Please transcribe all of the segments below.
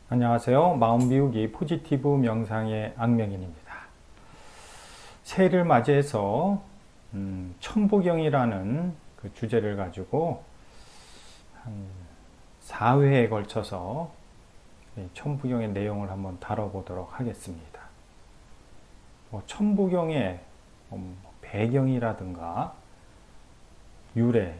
안녕하세요. 마음비우기 포지티브 명상의 악명인입니다. 새해를 맞이해서 천부경이라는 그 주제를 가지고 한 4회에 걸쳐서 천부경의 내용을 한번 다뤄보도록 하겠습니다. 천부경의 배경이라든가 유래,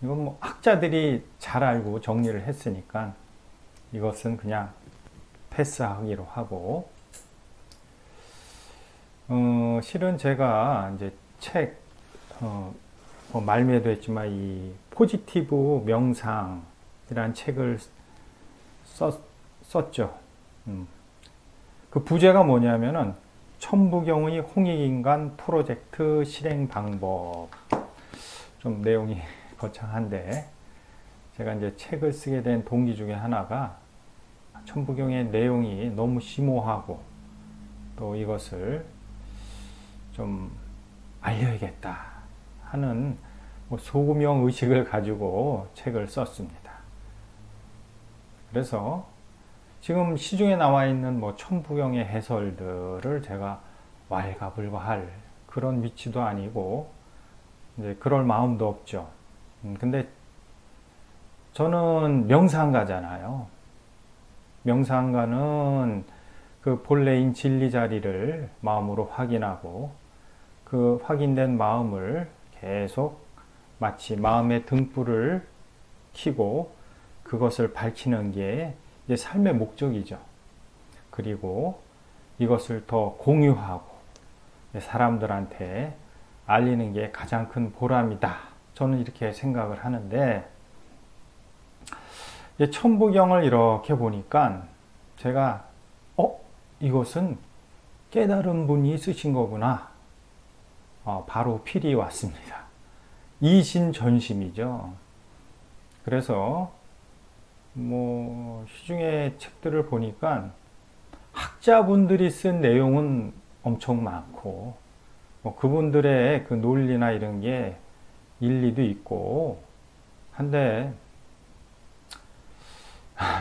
이건 학자들이 잘 알고 정리를 했으니까 이것은 그냥 패스하기로 하고, 실은 제가 이제 책, 말미에도 했지만 이 포지티브 명상이라는 책을 썼죠. 그 부제가 뭐냐면은 천부경의 홍익인간 프로젝트 실행 방법. 좀 내용이 거창한데, 제가 이제 책을 쓰게 된 동기 중에 하나가 천부경의 내용이 너무 심오하고 또 이것을 좀 알려야겠다 하는 소구명 의식을 가지고 책을 썼습니다. 그래서 지금 시중에 나와 있는 천부경의 해설들을 제가 왈가불가할 그런 위치도 아니고 이제 그럴 마음도 없죠. 근데 저는 명상가잖아요. 명상가는 그 본래인 진리 자리를 마음으로 확인하고 그 확인된 마음을 계속 마치 마음의 등불을 켜고 그것을 밝히는 게 이제 삶의 목적이죠. 그리고 이것을 더 공유하고 사람들한테 알리는 게 가장 큰 보람이다. 저는 이렇게 생각을 하는데, 천부경을 이렇게 보니까 제가 이것은 깨달은 분이 쓰신 거구나. 바로 필이 왔습니다. 이신전심이죠. 그래서 시중에 책들을 보니까 학자분들이 쓴 내용은 엄청 많고 그분들의 그 논리나 이런 게 일리도 있고 한데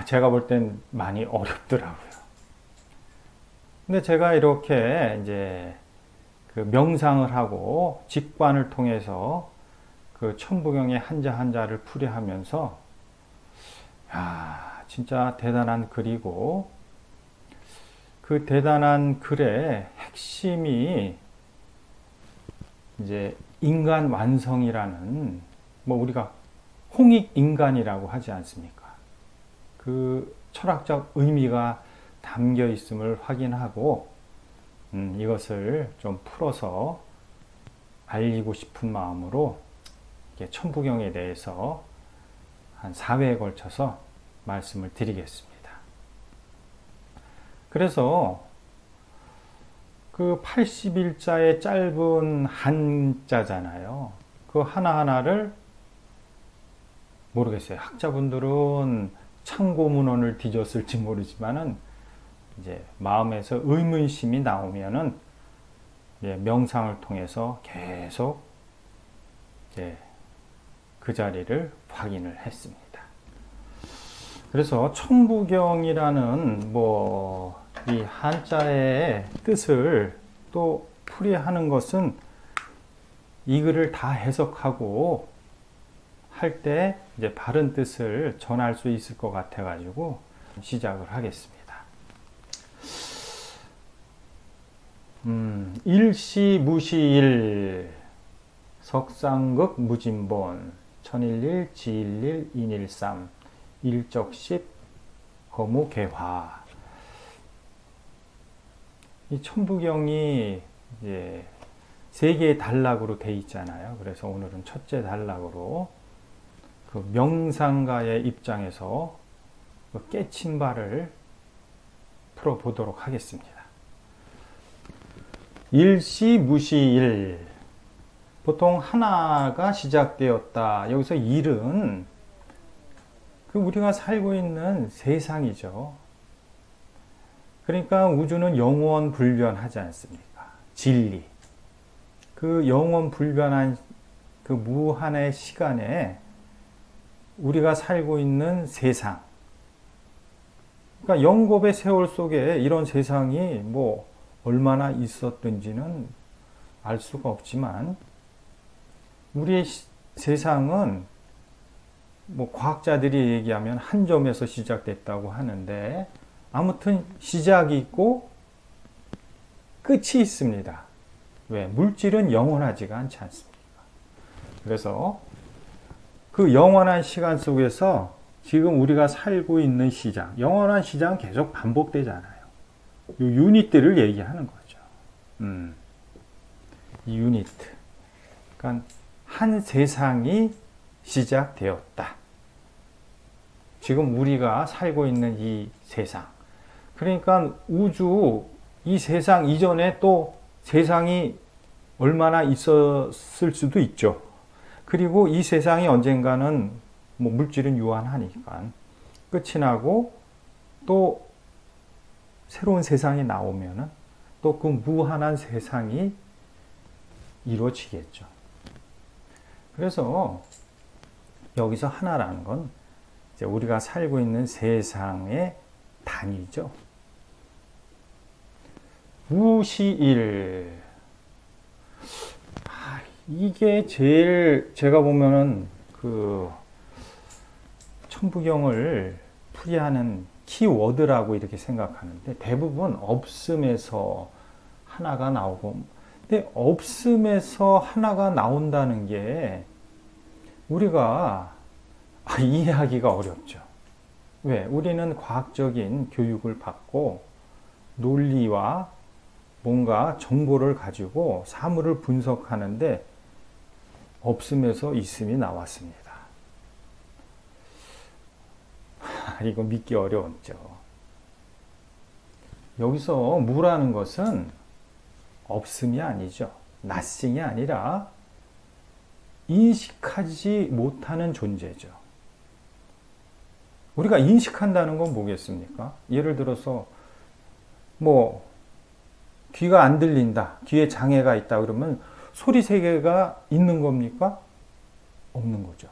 제가 볼 땐 많이 어렵더라고요. 근데 제가 이렇게 이제 그 명상을 하고 직관을 통해서 그 천부경의 한자 한자를 풀이하면서 진짜 대단한 글이고 그 대단한 글의 핵심이 이제 인간 완성이라는 우리가 홍익인간이라고 하지 않습니까? 그 철학적 의미가 담겨 있음을 확인하고 이것을 좀 풀어서 알리고 싶은 마음으로 천부경에 대해서 한 4회에 걸쳐서 말씀을 드리겠습니다. 그래서 그 81자의 짧은 한자잖아요. 그 하나하나를 모르겠어요. 학자분들은 참고문헌을 뒤졌을지 모르지만은 이제 마음에서 의문심이 나오면은 명상을 통해서 계속 그 자리를 확인을 했습니다. 그래서 천부경이라는 이 한자의 뜻을 또 풀이하는 것은 이 글을 다 해석하고 할 때 이제 바른 뜻을 전할 수 있을 것 같아 가지고 시작을 하겠습니다. 일시무시일 석상극 무진본 천일일 지일일 인일삼 일적십 거무개화. 이 천부경이 이제 세 개의 단락으로 돼 있잖아요. 그래서 오늘은 첫째 단락으로 그 명상가의 입장에서 그 깨친 바를 풀어보도록 하겠습니다. 일시무시일, 보통 하나가 시작되었다. 여기서 일은 그 우리가 살고 있는 세상이죠. 그러니까 우주는 영원 불변하지 않습니까? 진리. 그 영원 불변한 그 무한의 시간에 우리가 살고 있는 세상, 그러니까 영겁의 세월 속에 이런 세상이 뭐 얼마나 있었든지는 알 수가 없지만 우리의 세상은 뭐 과학자들이 얘기하면 한 점에서 시작됐다고 하는데 아무튼 시작이 있고 끝이 있습니다. 왜? 물질은 영원하지가 않지 않습니까? 그래서 그 영원한 시간 속에서 지금 우리가 살고 있는 시장, 영원한 시장은 계속 반복되잖아요. 이 유닛들을 얘기하는 거죠. 이 유닛. 그러니까 한 세상이 시작되었다. 지금 우리가 살고 있는 이 세상. 그러니까 우주, 이 세상 이전에 또 세상이 얼마나 있었을 수도 있죠. 그리고 이 세상이 언젠가는 뭐 물질은 유한하니까 끝이 나고 또 새로운 세상이 나오면은 또 그 무한한 세상이 이루어지겠죠. 그래서 여기서 하나라는 건 이제 우리가 살고 있는 세상의 단위죠. 무시일. 이게 제일 제가 보면은 그 천부경을 풀이하는 키워드라고 이렇게 생각하는데 대부분 없음에서 하나가 나오고, 근데 없음에서 하나가 나온다는 게 우리가 이해하기가 어렵죠. 왜? 우리는 과학적인 교육을 받고 논리와 뭔가 정보를 가지고 사물을 분석하는데 없음에서 있음이 나왔습니다. 이거 믿기 어려웠죠. 여기서 무라는 것은 없음이 아니죠. 낫싱이 아니라 인식하지 못하는 존재죠. 우리가 인식한다는 건 뭐겠습니까? 예를 들어서 뭐 귀가 안 들린다, 귀에 장애가 있다 그러면 소리 세계가 있는 겁니까? 없는 거죠.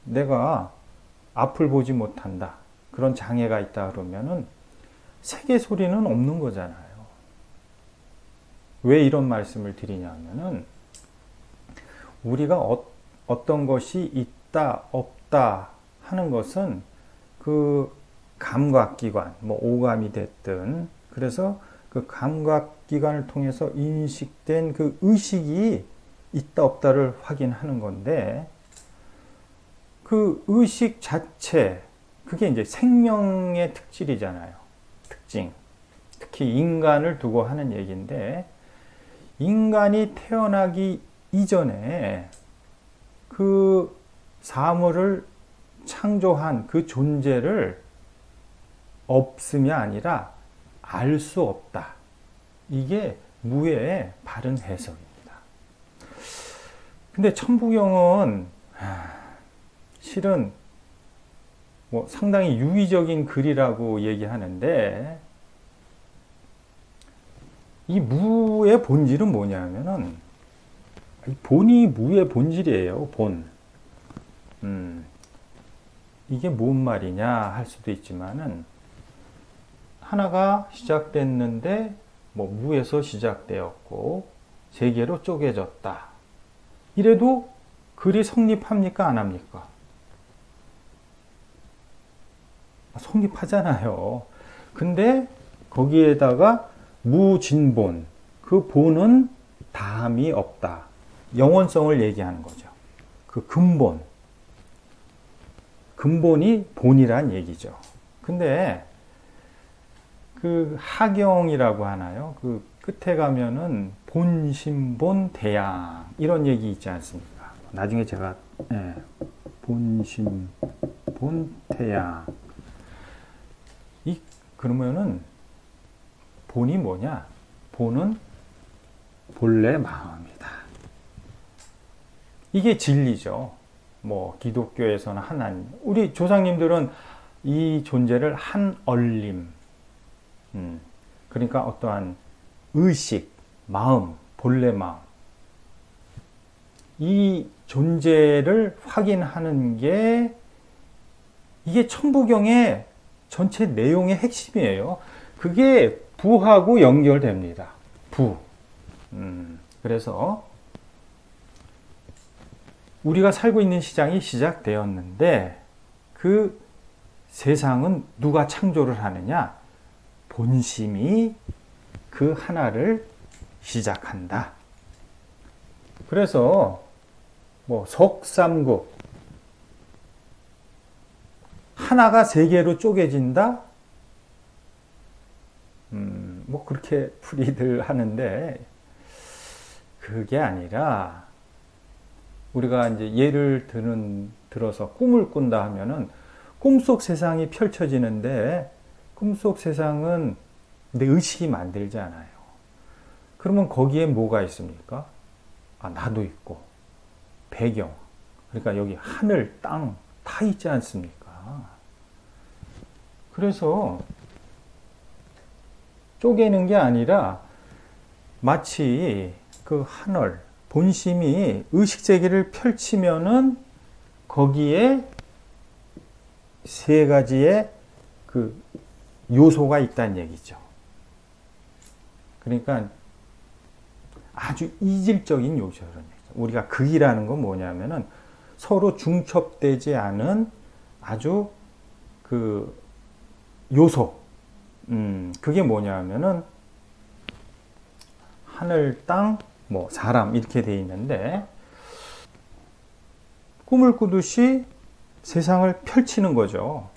내가 앞을 보지 못한다, 그런 장애가 있다 그러면은 세계 소리는 없는 거잖아요. 왜 이런 말씀을 드리냐면은 우리가 어떤 것이 있다 없다 하는 것은 그 감각기관, 뭐 오감이 됐든, 그래서 그 감각기관을 통해서 인식된 그 의식이 있다 없다를 확인하는 건데, 그 의식 자체, 그게 이제 생명의 특질이잖아요. 특징. 특히 인간을 두고 하는 얘기인데, 인간이 태어나기 이전에 그 사물을 창조한 그 존재를 없음이 아니라 알 수 없다. 이게 무의 바른 해석입니다. 근데 천부경은 실은 뭐 상당히 유의적인 글이라고 얘기하는데, 이 무의 본질은 뭐냐면은 본이 무의 본질이에요. 본. 이게 뭔 말이냐 할 수도 있지만은, 하나가 시작됐는데 뭐 무에서 시작되었고 세계로 쪼개졌다. 이래도 글이 성립합니까? 안 합니까? 성립하잖아요. 근데 거기에다가 무진본, 그 본은 다함이 없다. 영원성을 얘기하는 거죠. 그 근본이 본이란 얘기죠. 근데 그 하경이라고 하나요? 그 끝에 가면은 본심본 대양 이런 얘기 있지 않습니까? 나중에 제가 본심본 대양, 그러면은 본이 뭐냐? 본은 본래 마음이다. 이게 진리죠. 뭐 기독교에서는 하나님, 우리 조상님들은 이 존재를 한얼림, 그러니까 어떠한 의식, 마음, 본래 마음, 이 존재를 확인하는 게 이게 천부경의 전체 내용의 핵심이에요. 그게 부하고 연결됩니다. 부. 그래서 우리가 살고 있는 시장이 시작되었는데 그 세상은 누가 창조를 하느냐? 본심이 그 하나를 시작한다. 그래서 뭐 석삼국 하나가 세 개로 쪼개진다? 뭐 그렇게 풀이들 하는데 그게 아니라 우리가 이제 예를 들어서 꿈을 꾼다 하면은 꿈속 세상이 펼쳐지는데 꿈속 세상은 내 의식이 만들지 않아요. 그러면 거기에 뭐가 있습니까? 아, 나도 있고 배경, 그러니까 여기 하늘, 땅 다 있지 않습니까? 그래서 쪼개는 게 아니라 마치 그 하늘, 본심이 의식세계를 펼치면은 거기에 세 가지의 그 요소가 있다는 얘기죠. 그러니까 아주 이질적인 요소라는 얘기죠. 우리가 극이라는 건 뭐냐면은 서로 중첩되지 않은 아주 그 요소. 그게 뭐냐면은 하늘, 땅, 뭐 사람 이렇게 돼 있는데 꿈을 꾸듯이 세상을 펼치는 거죠.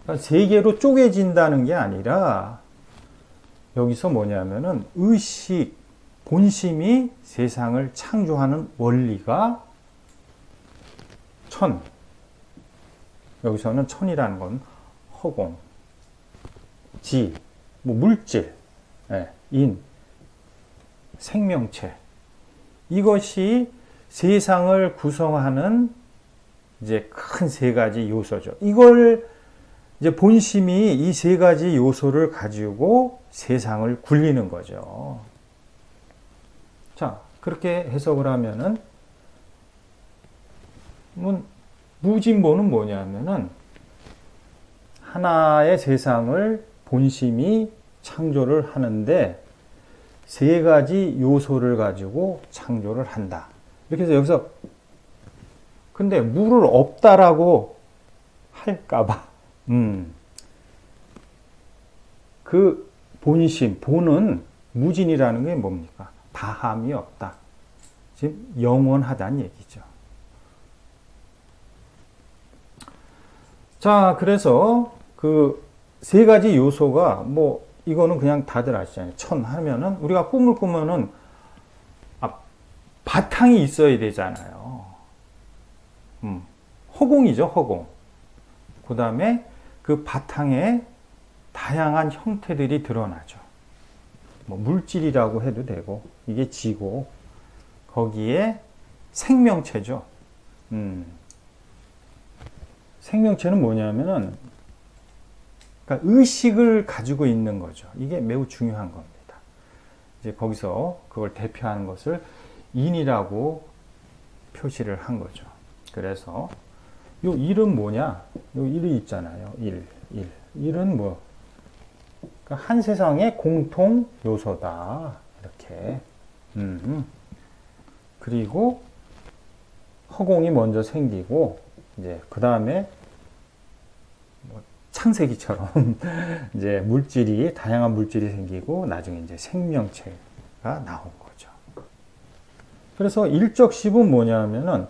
그러니까 세 개로 쪼개진다는 게 아니라 여기서 뭐냐면은 의식, 본심이 세상을 창조하는 원리가 천. 여기서는 천이라는 건 허공, 지, 뭐 물질, 인, 생명체. 이것이 세상을 구성하는 이제 큰 세 가지 요소죠. 이걸 이제 본심이 이 세 가지 요소를 가지고 세상을 굴리는 거죠. 자, 그렇게 해석을 하면은 무진보는 뭐냐면은 하나의 세상을 본심이 창조를 하는데 세 가지 요소를 가지고 창조를 한다. 이렇게 해서 여기서 근데 무를 없다라고 할까봐 그 본심, 본은 무진이라는 게 뭡니까? 다함이 없다. 지금 영원하다는 얘기죠. 자, 그래서 그 세 가지 요소가 뭐 이거는 그냥 다들 아시잖아요. 천 하면은 우리가 꿈을 꾸면은 바탕이 있어야 되잖아요. 허공이죠, 허공. 그 다음에 그 바탕에 다양한 형태들이 드러나죠. 뭐 물질이라고 해도 되고 이게 지고 거기에 생명체죠. 생명체는 뭐냐면은 그러니까 의식을 가지고 있는 거죠. 이게 매우 중요한 겁니다. 이제 거기서 그걸 대표하는 것을 인이라고 표시를 한 거죠. 그래서 요 일은 뭐냐? 요 일이 있잖아요. 일은 뭐? 그러니까 한 세상의 공통 요소다. 이렇게. 그리고 허공이 먼저 생기고 이제 그 다음에 창세기처럼 이제 물질이 다양한 물질이 생기고 나중에 이제 생명체가 나온 거죠. 그래서 일적십은 뭐냐면은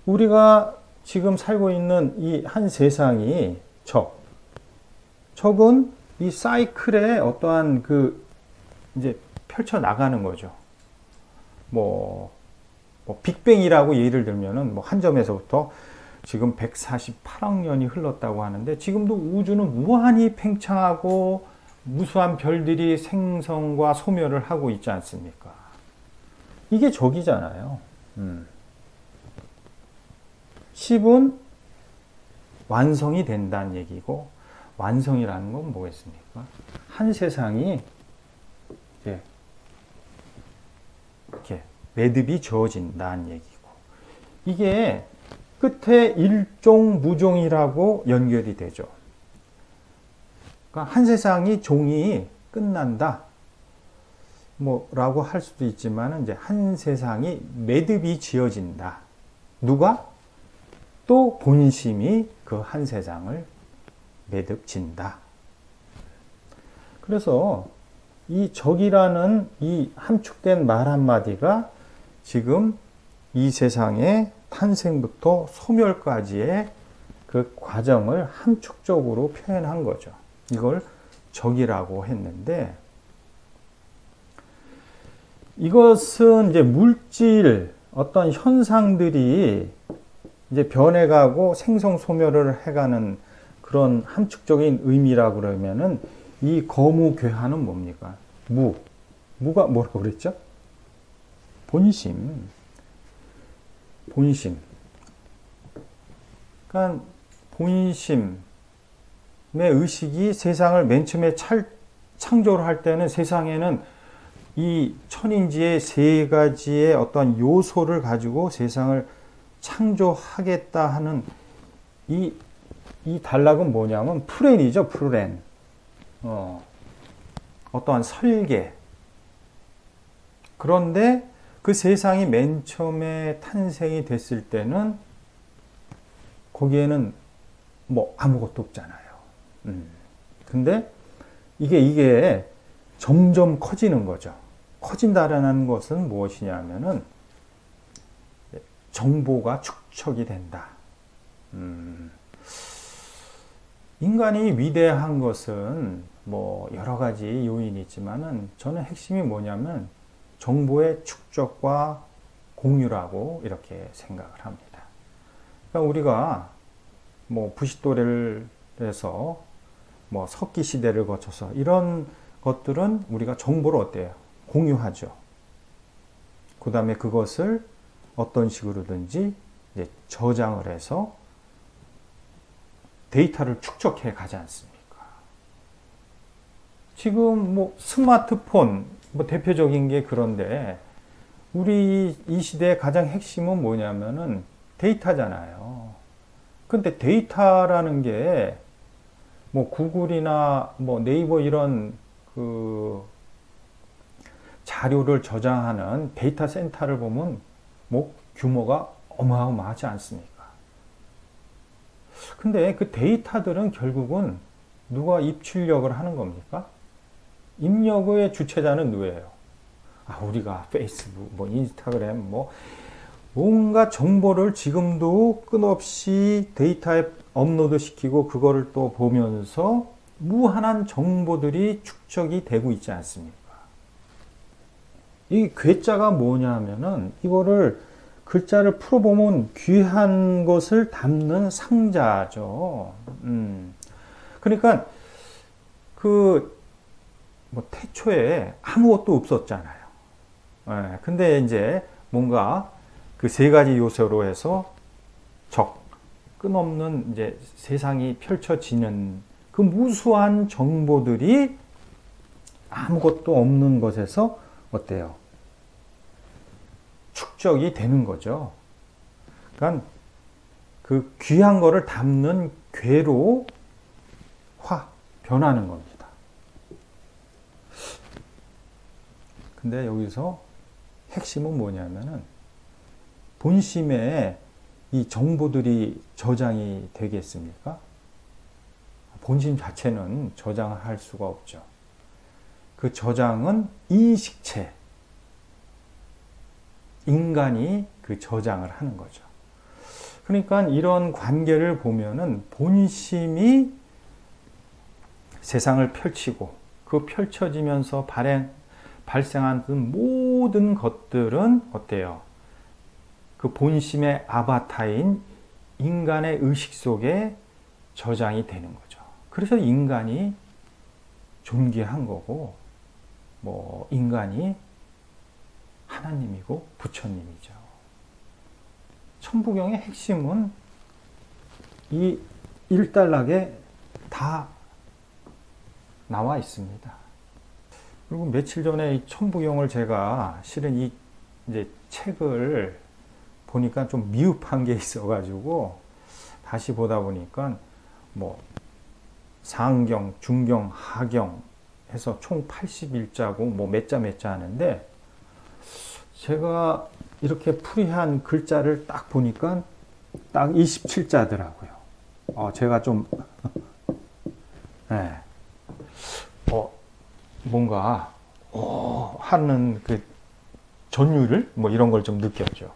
우리가 지금 살고 있는 이 한 세상이 척은 이 사이클에 어떠한 그 이제 펼쳐 나가는 거죠. 뭐 빅뱅이라고 예를 들면은 뭐 한 점에서부터 지금 148억 년이 흘렀다고 하는데 지금도 우주는 무한히 팽창하고 무수한 별들이 생성과 소멸을 하고 있지 않습니까? 이게 적이잖아요. 10은 완성이 된다는 얘기고 완성이라는 건 뭐겠습니까? 한 세상이 이렇게 매듭이 저어진다는 얘기고 이게 끝에 일종 무종이라고 연결이 되죠. 그러니까 한 세상이 종이 끝난다. 뭐라고 할 수도 있지만 이제 한 세상이 매듭이 지어진다. 누가? 또 본심이 그 한 세상을 매듭 진다. 그래서 이 적이라는 이 함축된 말 한마디가 지금 이 세상의 탄생부터 소멸까지의 그 과정을 함축적으로 표현한 거죠. 이걸 적이라고 했는데, 이것은 이제 물질 어떤 현상들이 이제 변해가고 생성 소멸을 해가는 그런 함축적인 의미라고 그러면은 이 거무괴화는 뭡니까? 무가 뭐라고 그랬죠? 본심. 그러니까 본심의 의식이 세상을 맨 처음에 창조를 할 때는 세상에는 이 천인지의 세 가지의 어떤 요소를 가지고 세상을 창조하겠다 하는 이 단락은 뭐냐면 플랜이죠, 플랜. 어떠한 설계. 그런데 그 세상이 맨 처음에 탄생이 됐을 때는 거기에는 뭐 아무것도 없잖아요. 근데 이게 점점 커지는 거죠. 커진다라는 것은 무엇이냐면은 정보가 축적이 된다. 인간이 위대한 것은 뭐 여러 가지 요인이 있지만은 저는 핵심이 뭐냐면 정보의 축적과 공유라고 이렇게 생각을 합니다. 그러니까 우리가 뭐 부싯돌을 해서 뭐 석기 시대를 거쳐서 이런 것들은 우리가 정보를 어때요? 공유하죠. 그 다음에 그것을 어떤 식으로든지 이제 저장을 해서 데이터를 축적해 가지 않습니까? 지금 뭐 스마트폰 뭐 대표적인 게 그런데 우리 이 시대의 가장 핵심은 뭐냐면은 데이터잖아요. 근데 데이터라는 게 뭐 구글이나 뭐 네이버 이런 그 자료를 저장하는 데이터 센터를 보면 뭐 규모가 어마어마하지 않습니까? 근데 그 데이터들은 결국은 누가 입출력을 하는 겁니까? 입력의 주체자는 누구예요? 우리가 페이스북, 뭐 인스타그램, 뭐 뭔가 정보를 지금도 끝없이 데이터에 업로드 시키고 그거를 또 보면서 무한한 정보들이 축적이 되고 있지 않습니까? 이 괴짜가 뭐냐면은 이거를 글자를 풀어보면 귀한 것을 담는 상자죠. 그러니까 뭐 태초에 아무것도 없었잖아요. 근데 이제 뭔가 그 세 가지 요소로 해서 끝없는 이제 세상이 펼쳐지는 그 무수한 정보들이 아무것도 없는 것에서 어때요? 축적이 되는 거죠. 그러니까 그 귀한 거를 담는 괴로 변하는 겁니다. 근데 여기서 핵심은 뭐냐면은 본심에 이 정보들이 저장이 되겠습니까? 본심 자체는 저장을 할 수가 없죠. 그 저장은 인식체, 인간이 그 저장을 하는 거죠. 그러니까 이런 관계를 보면은 본심이 세상을 펼치고 그 펼쳐지면서 발생한 그 모든 것들은 어때요? 그 본심의 아바타인 인간의 의식 속에 저장이 되는 거죠. 그래서 인간이 존귀한 거고, 뭐 인간이 하나님이고 부처님이죠. 천부경의 핵심은 이 일단락에 다 나와 있습니다. 그리고 며칠 전에 이 천부경을 제가 실은 이 이제 책을 보니까 좀 미흡한 게 있어가지고 다시 보다 보니까 뭐 상경, 중경, 하경 해서 총 81자고 뭐 몇 자 하는데, 제가 이렇게 풀이한 글자를 딱 보니까 딱 27자더라고요. 제가 좀 네. 뭔가 하는 그 전율을 뭐 이런 걸 좀 느꼈죠.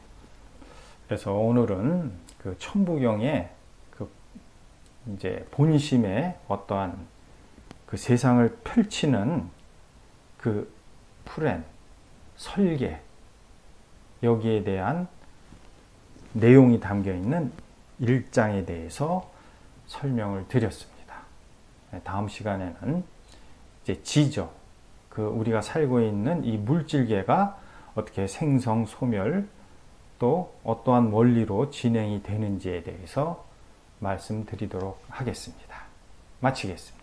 그래서 오늘은 그 천부경의 그 이제 본심의 어떠한 그 세상을 펼치는 그 풀엔 설계, 여기에 대한 내용이 담겨 있는 1장에 대해서 설명을 드렸습니다. 다음 시간에는 이제 지저, 그 우리가 살고 있는 이 물질계가 어떻게 생성, 소멸, 또 어떠한 원리로 진행이 되는지에 대해서 말씀드리도록 하겠습니다. 마치겠습니다.